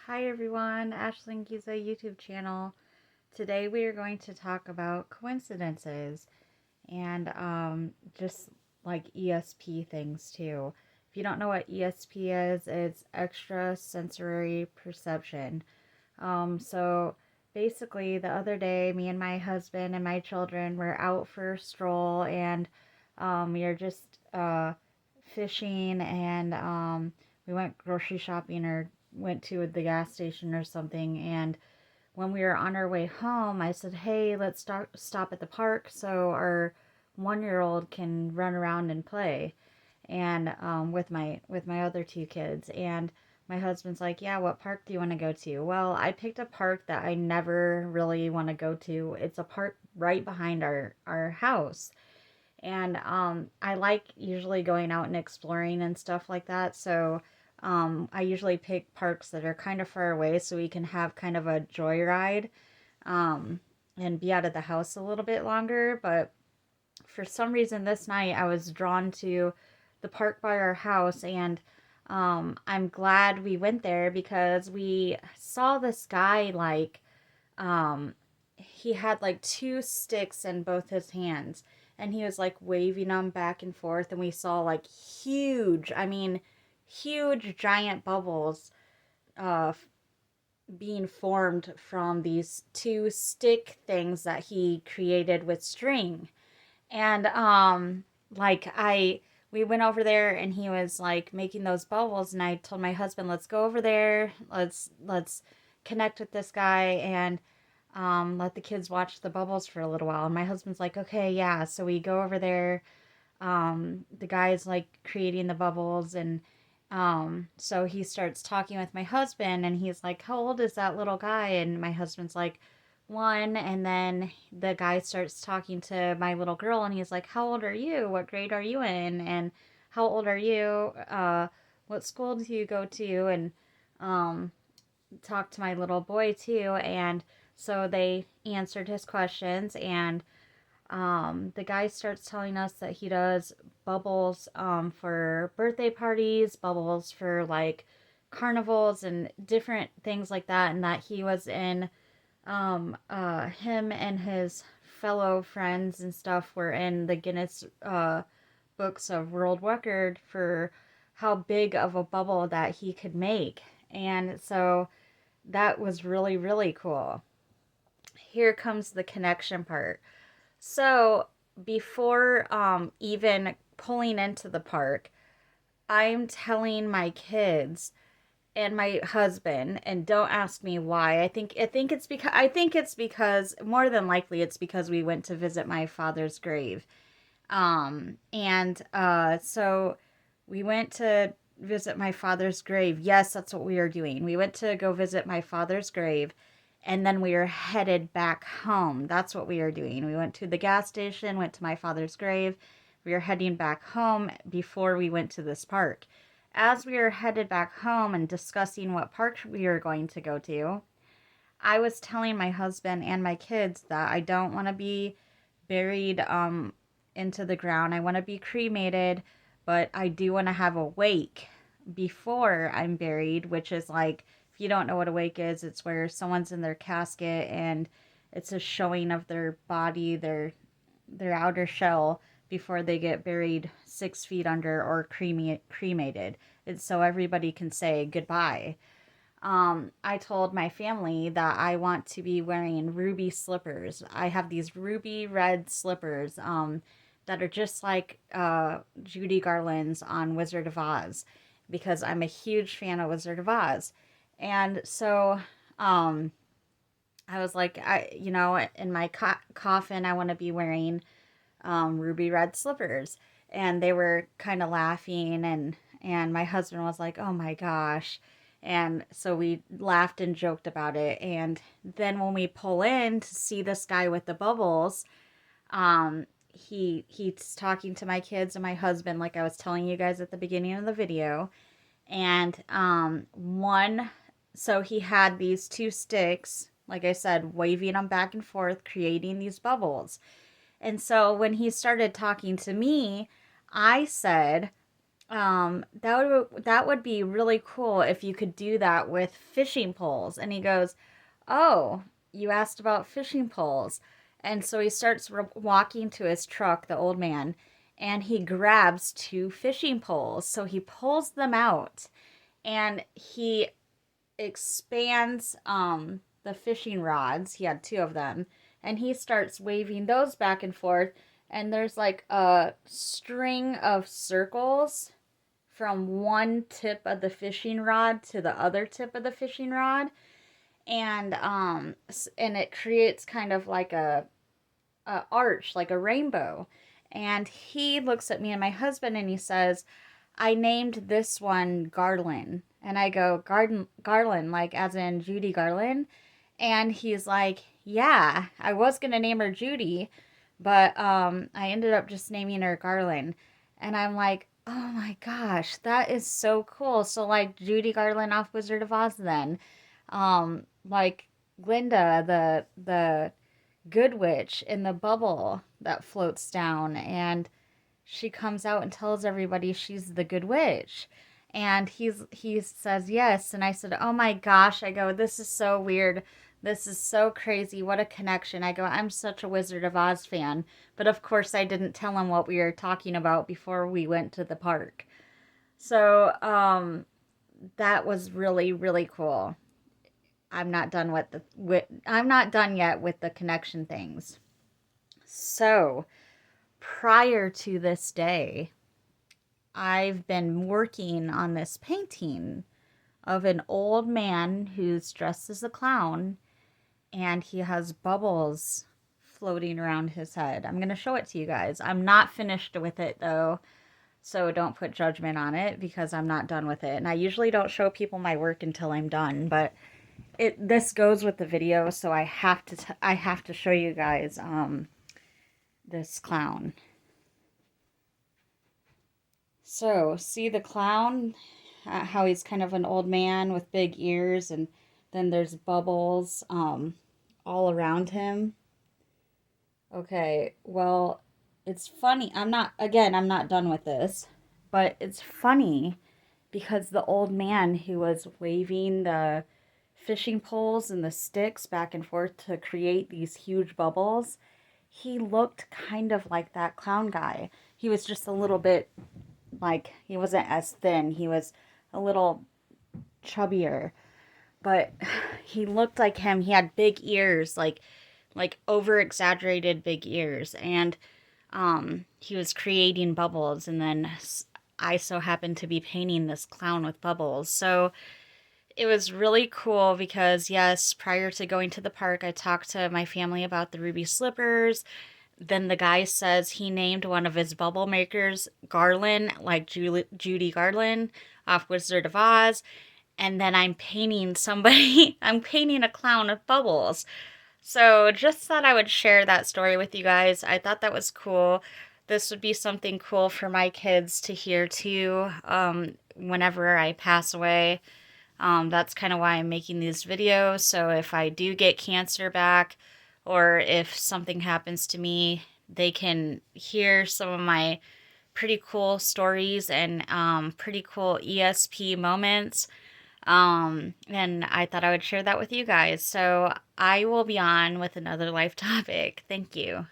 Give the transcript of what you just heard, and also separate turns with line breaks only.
Hi everyone, Ashlyn Giza YouTube channel. Today we are going to talk about coincidences and just like ESP things too. If you don't know what ESP is, it's extra sensory perception. So basically the other day me and my husband and my children were out for a stroll and we were just fishing and we went grocery shopping or went to the gas station or something. And when we were on our way home, I said, "Hey, let's stop at the park so our 1 year old can run around and play." And with my other two kids. And my husband's like, "Yeah, what park do you want to go to?" Well, I picked a park that I never really want to go to. It's a park right behind our house. And I like usually going out and exploring and stuff like that. So I usually pick parks that are kind of far away so we can have kind of a joyride um, and be out of the house a little bit longer. But for some reason this night I was drawn to the park by our house, and I'm glad we went there because we saw this guy um, he had like two sticks in both his hands, and he was like waving them back and forth, and we saw like huge giant bubbles uh being formed from these two stick things that he created with string. And like I we went over there and he was like making those bubbles, and I told my husband, "Let's go over there. Let's connect with this guy and let the kids watch the bubbles for a little while." And my husband's like, "Okay, yeah." So we go over there. The guy's like creating the bubbles, and so he starts talking with my husband, and he's like, "How old is that little guy?" And my husband's like, "1." And then the guy starts talking to my little girl, and he's like, "How old are you? What grade are you in? And how old are you? What school do you go to?" And um, talk to my little boy too. And so they answered his questions, and the guy starts telling us that he does bubbles for birthday parties, bubbles for like carnivals and different things like that, and that he was in him and his fellow friends and stuff were in the Guinness books of world record for how big of a bubble that he could make. And so that was really really cool. Here comes the connection part. So before even pulling into the park, I'm telling my kids and my husband, and don't ask me why. I think it's because more than likely it's because we went to visit my father's grave. And so we went to visit my father's grave. Yes, that's what we are doing. We went to go visit my father's grave, and then we are headed back home. That's what we are doing. We went to the gas station, went to my father's grave. We are heading back home before we went to this park. As we are headed back home and discussing what park we are going to go to, I was telling my husband and my kids that I don't want to be buried into the ground. I want to be cremated, but I do want to have a wake before I'm buried, which is like, if you don't know what a wake is, it's where someone's in their casket and it's a showing of their body, their outer shell before they get buried 6 feet under or cremated. It's so everybody can say goodbye. I told my family that I want to be wearing ruby slippers. I have these ruby red slippers that are just like Judy Garland's on Wizard of Oz, because I'm a huge fan of Wizard of Oz. And so um, I was like, in my coffin, I want to be wearing ruby red slippers. And they were kind of laughing, and my husband was like, "Oh my gosh." And so we laughed and joked about it. And then when we pull in to see this guy with the bubbles, he's talking to my kids and my husband, like I was telling you guys at the beginning of the video. And one, so he had these two sticks, like I said, waving them back and forth, creating these bubbles. And so when he started talking to me, I said, That would be really cool if you could do that with fishing poles. And he goes, "Oh, you asked about fishing poles." And so he starts walking to his truck, the old man, and he grabs two fishing poles. So he pulls them out and he expands the fishing rods. He had two of them, and he starts waving those back and forth, and there's like a string of circles from one tip of the fishing rod to the other tip of the fishing rod, and it creates kind of like a arch, like a rainbow. And he looks at me and my husband and he says, "I named this one Garland." And I go, Garland, like as in Judy Garland? And he's like, "Yeah, I was going to name her Judy, but I ended up just naming her Garland." And I'm like, "Oh my gosh, that is so cool." So like Judy Garland off Wizard of Oz then. Like Glinda, the good witch in the bubble that floats down, and she comes out and tells everybody she's the good witch. And he says yes, and I said, "Oh my gosh." I go, "This is so weird. This is so crazy. What a connection." I go, "I'm such a Wizard of Oz fan." But of course I didn't tell him what we were talking about before we went to the park. So that was really, really cool. I'm not done yet with the connection things. So, prior to this day, I've been working on this painting of an old man who's dressed as a clown and he has bubbles floating around his head. I'm going to show it to you guys. I'm not finished with it though, so don't put judgment on it because I'm not done with it. And I usually don't show people my work until I'm done, but this goes with the video, so I have to show you guys this clown. So, see the clown? How he's kind of an old man with big ears, and then there's bubbles all around him. Okay, well, it's funny. I'm not done with this, but it's funny because the old man who was waving the fishing poles and the sticks back and forth to create these huge bubbles, he looked kind of like that clown guy. He was just a little bit like, he wasn't as thin. He was a little chubbier, but he looked like him. He had big ears, like over exaggerated big ears, and he was creating bubbles, and then I so happened to be painting this clown with bubbles. So it was really cool because, yes, prior to going to the park, I talked to my family about the ruby slippers. Then the guy says he named one of his bubble makers Garland, like Judy Garland off Wizard of Oz. And then I'm painting somebody, I'm painting a clown with bubbles. So just thought I would share that story with you guys. I thought that was cool. This would be something cool for my kids to hear too, whenever I pass away. That's kind of why I'm making these videos. So if I do get cancer back, or if something happens to me, they can hear some of my pretty cool stories and pretty cool ESP moments. And I thought I would share that with you guys. So I will be on with another life topic. Thank you.